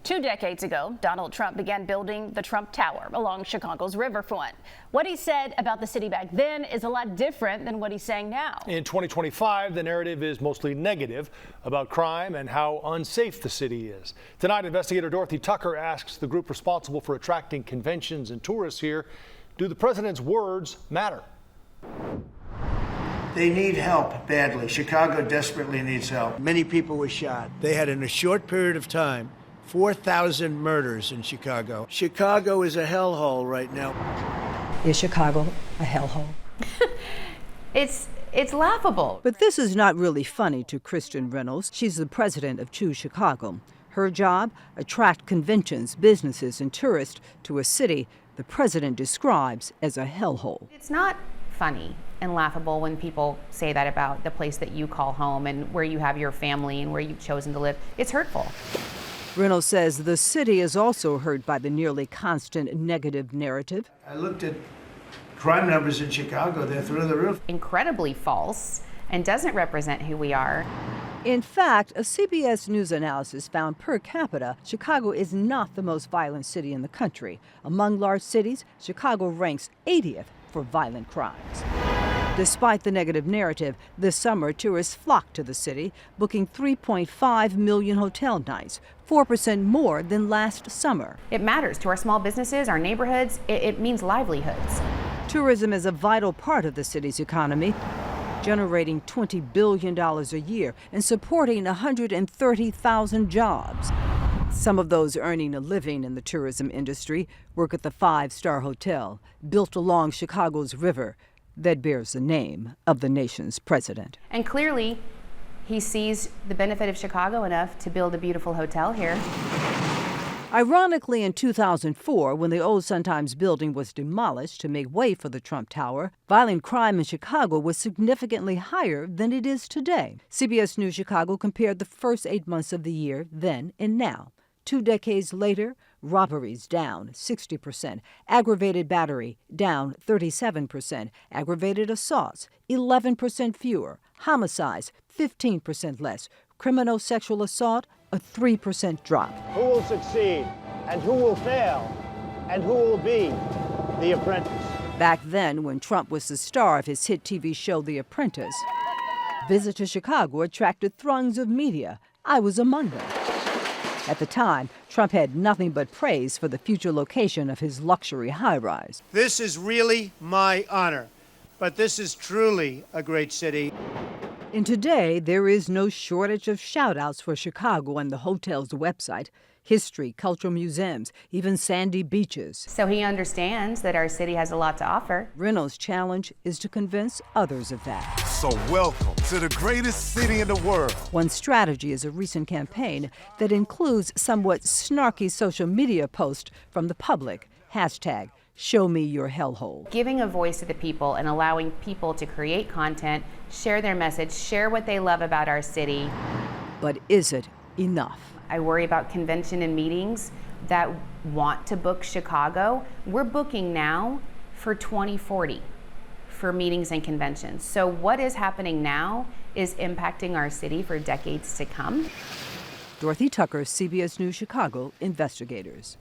2 decades ago, Donald Trump began building the Trump Tower along Chicago's riverfront. What he said about the city back then is a lot different than what he's saying now. In 2025, the narrative is mostly negative about crime and how unsafe the city is. Tonight, investigator Dorothy Tucker asks the group responsible for attracting conventions and tourists here, do the president's words matter? They need help badly. Chicago desperately needs help. Many people were shot. They had, in a short period of time, 4,000 murders in Chicago. Chicago is a hellhole right now. Is Chicago a hellhole? It's laughable. But this is not really funny to Kristen Reynolds. She's the president of Choose Chicago. Her job, attract conventions, businesses, and tourists to a city the president describes as a hellhole. It's not funny and laughable when people say that about the place that you call home and where you have your family and where you've chosen to live. It's hurtful. Reynolds says the city is also hurt by the nearly constant negative narrative. I looked at crime numbers in Chicago. They're through the roof. Incredibly false and doesn't represent who we are. In fact, a CBS News analysis found per capita, Chicago is not the most violent city in the country. Among large cities, Chicago ranks 80th for violent crimes. Despite the negative narrative, this summer tourists flocked to the city, booking 3.5 million hotel nights, 4% more than last summer. It matters to our small businesses, our neighborhoods. It means livelihoods. Tourism is a vital part of the city's economy, generating $20 billion a year and supporting 130,000 jobs. Some of those earning a living in the tourism industry work at the five-star hotel built along Chicago's river that bears the name of the nation's president. And clearly, he sees the benefit of Chicago enough to build a beautiful hotel here. Ironically, in 2004, when the old Sun-Times building was demolished to make way for the Trump Tower, violent crime in Chicago was significantly higher than it is today. CBS News Chicago compared the first 8 months of the year then and now. 2 decades later, robberies down 60%, aggravated battery down 37%, aggravated assaults 11% fewer, homicides 15% less, criminal sexual assault a 3% drop. Who will succeed and who will fail and who will be The Apprentice? Back then, when Trump was the star of his hit TV show The Apprentice, visits to Chicago attracted throngs of media. I was among them. At the time, Trump had nothing but praise for the future location of his luxury high-rise. This is really my honor, but this is truly a great city. And today, there is no shortage of shout-outs for Chicago on the hotel's website. History, cultural museums, even sandy beaches. So he understands that our city has a lot to offer. Reynolds' challenge is to convince others of that. So welcome to the greatest city in the world. One strategy is a recent campaign that includes somewhat snarky social media posts from the public. Hashtag Show Me Your Hellhole. Giving a voice to the people and allowing people to create content, share their message, share what they love about our city. But is it enough? I worry about convention and meetings that want to book Chicago. We're booking now for 2040 for meetings and conventions. So what is happening now is impacting our city for decades to come. Dorothy Tucker, CBS News Chicago, investigators.